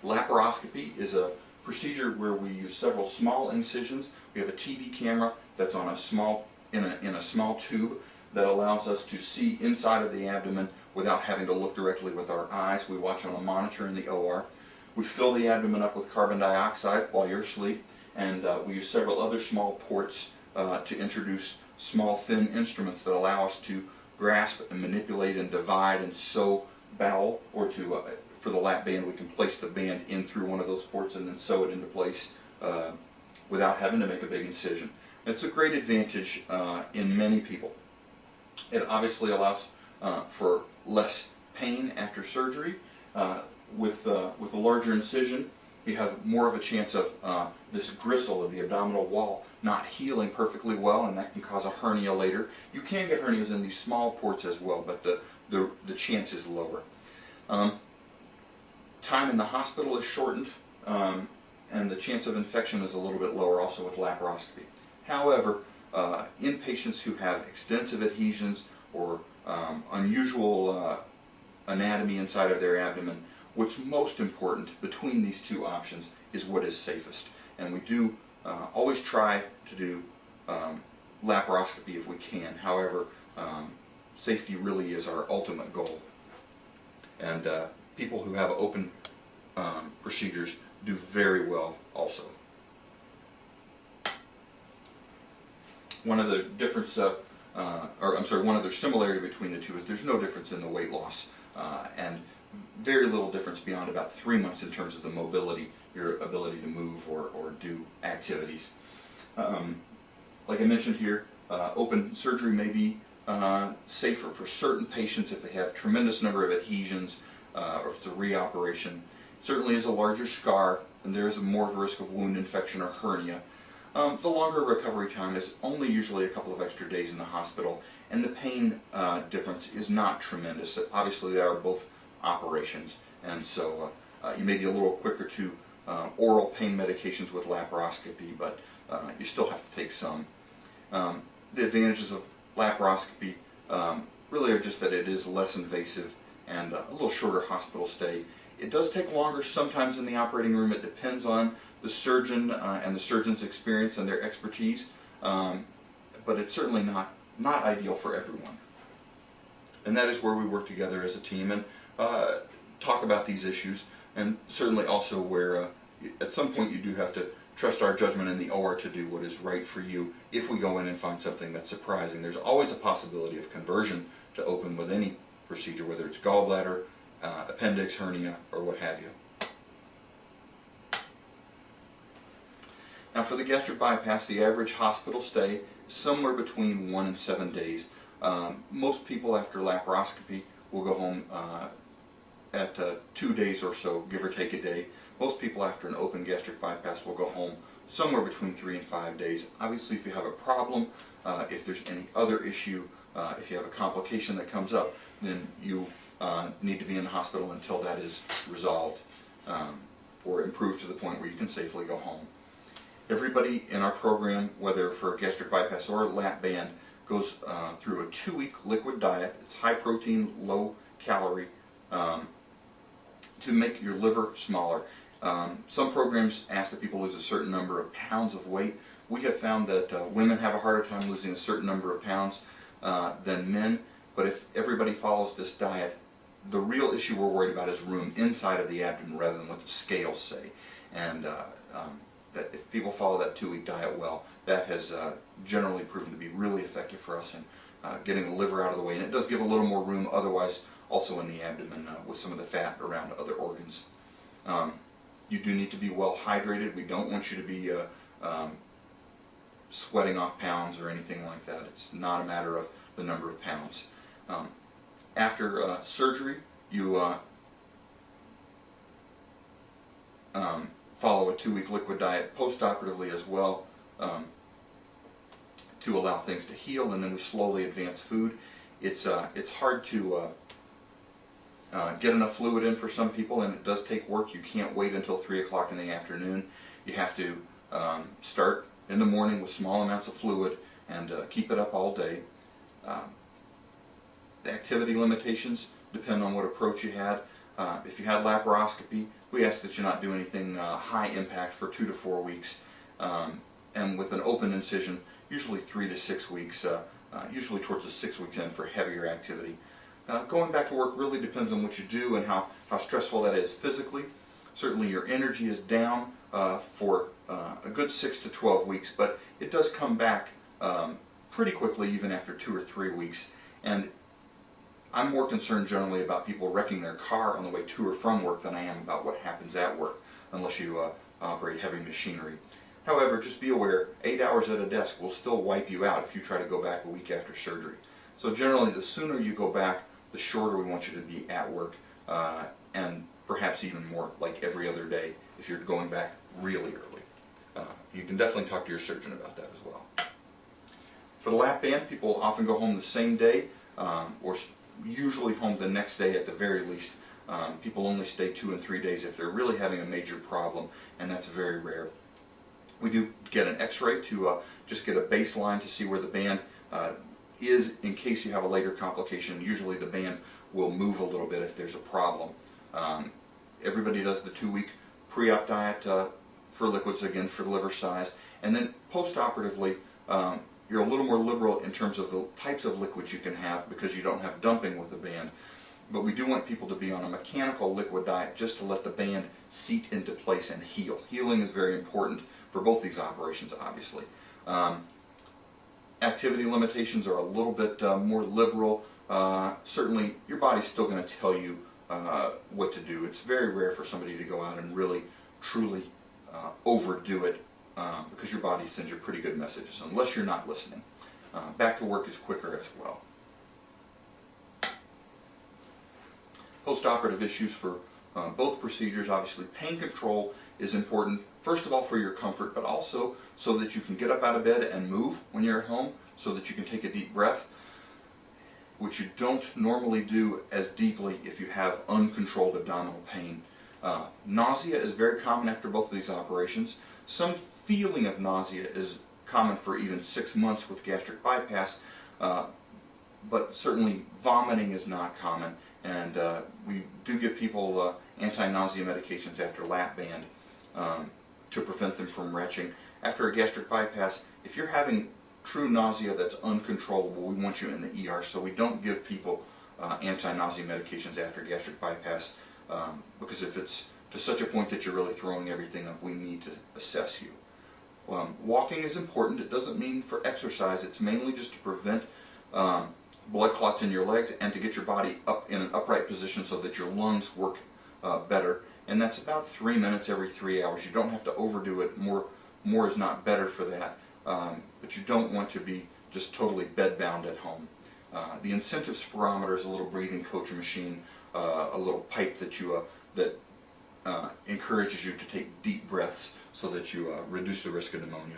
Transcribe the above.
Laparoscopy is a procedure where we use several small incisions. We have a TV camera that's on a small in a small tube that allows us to see inside of the abdomen without having to look directly with our eyes. We watch on a monitor in the OR. We fill the abdomen up with carbon dioxide while you're asleep, and we use several other small ports to introduce small thin instruments that allow us to grasp and manipulate and divide and sew bowel, or to for the lap band we can place the band in through one of those ports and then sew it into place without having to make a big incision. It's a great advantage in many people. It obviously allows for less pain after surgery. With a larger incision, you have more of a chance of this gristle of the abdominal wall not healing perfectly well, and that can cause a hernia later. You can get hernias in these small ports as well, but the chance is lower. Time in the hospital is shortened, and the chance of infection is a little bit lower also with laparoscopy. However, in patients who have extensive adhesions or unusual anatomy inside of their abdomen, what's most important between these two options is what is safest. And we do always try to do laparoscopy if we can. However, safety really is our ultimate goal. And people who have open procedures do very well also. One of the difference, one other similarity between the two is there's no difference in the weight loss, and very little difference beyond about 3 months in terms of the mobility, your ability to move or do activities. Like I mentioned here, open surgery may be safer for certain patients if they have tremendous number of adhesions, or if it's a reoperation. It certainly is a larger scar, and there is more of a risk of wound infection or hernia. The longer recovery time is only usually a couple of extra days in the hospital, and the pain difference is not tremendous. Obviously, they are both operations, and so you may be a little quicker to oral pain medications with laparoscopy, but you still have to take some. The advantages of laparoscopy really are just that it is less invasive and a little shorter hospital stay. It does take longer sometimes in the operating room. It depends on the surgeon and the surgeon's experience and their expertise, but it's certainly not ideal for everyone. And that is where we work together as a team and talk about these issues, and certainly also where at some point you do have to trust our judgment in the OR to do what is right for you if we go in and find something that's surprising. There's always a possibility of conversion to open with any procedure, whether it's gallbladder, appendix, hernia, or what have you. Now for the gastric bypass, the average hospital stay is somewhere between 1 and 7 days. Most people after laparoscopy will go home at 2 days or so, give or take a day. Most people after an open gastric bypass will go home somewhere between 3 and 5 days. Obviously, if you have a problem, if there's any other issue, if you have a complication that comes up, then you need to be in the hospital until that is resolved or improved to the point where you can safely go home. Everybody in our program, whether for a gastric bypass or a lap band, goes through a 2-week liquid diet. It's high protein, low calorie, to make your liver smaller. Some programs ask that people lose a certain number of pounds of weight. We have found that women have a harder time losing a certain number of pounds than men, but if everybody follows this diet, the real issue we're worried about is room inside of the abdomen rather than what the scales say. And that if people follow that 2-week diet well, that has generally proven to be really effective for us in getting the liver out of the way. And it does give a little more room otherwise also in the abdomen with some of the fat around other organs. You do need to be well hydrated. We don't want you to be sweating off pounds or anything like that. It's not a matter of the number of pounds. After surgery, you follow a 2-week liquid diet post-operatively as well to allow things to heal, and then we slowly advance food. It's hard to get enough fluid in for some people, and it does take work. You can't wait until 3 o'clock in the afternoon. You have to start in the morning with small amounts of fluid and keep it up all day. The activity limitations depend on what approach you had. If you had laparoscopy, we ask that you not do anything high impact for 2 to 4 weeks, and with an open incision, usually 3 to 6 weeks, usually towards the 6 weeks end for heavier activity. Going back to work really depends on what you do and how stressful that is physically. Certainly your energy is down for a good 6 to 12 weeks, but it does come back pretty quickly even after 2 or 3 weeks. And I'm more concerned generally about people wrecking their car on the way to or from work than I am about what happens at work, unless you operate heavy machinery. However, just be aware, 8 hours at a desk will still wipe you out if you try to go back a week after surgery. So generally, the sooner you go back, the shorter we want you to be at work, and perhaps even more, like every other day, if you're going back really early. You can definitely talk to your surgeon about that as well. For the lap band, people often go home the same day, or usually home the next day at the very least. People only stay 2 and 3 days if they're really having a major problem, and that's very rare. We do get an x-ray to just get a baseline to see where the band is in case you have a later complication. Usually the band will move a little bit if there's a problem. Everybody does the 2-week pre-op diet for liquids, again for the liver size, and then post-operatively you're a little more liberal in terms of the types of liquids you can have because you don't have dumping with the band. But we do want people to be on a mechanical liquid diet just to let the band seat into place and heal. Healing is very important for both these operations, obviously. Activity limitations are a little bit more liberal. Certainly, your body's still going to tell you what to do. It's very rare for somebody to go out and really, truly overdo it because your body sends you pretty good messages, unless you're not listening. Back to work is quicker as well. Post-operative issues for both procedures. Obviously, pain control is important, first of all for your comfort, but also so that you can get up out of bed and move when you're at home, so that you can take a deep breath, which you don't normally do as deeply if you have uncontrolled abdominal pain. Nausea is very common after both of these operations. Some feeling of nausea is common for even 6 months with gastric bypass, but certainly vomiting is not common. And we do give people anti-nausea medications after lap band to prevent them from retching. After a gastric bypass, if you're having true nausea that's uncontrollable, we want you in the ER, so we don't give people anti-nausea medications after gastric bypass because if it's to such a point that you're really throwing everything up, we need to assess you. Walking is important. It doesn't mean for exercise. It's mainly just to prevent blood clots in your legs and to get your body up in an upright position so that your lungs work better. And that's about 3 minutes every 3 hours. You don't have to overdo it. More is not better for that. But you don't want to be just totally bedbound at home. The incentive spirometer is a little breathing coach machine, a little pipe that encourages you to take deep breaths so that you reduce the risk of pneumonia.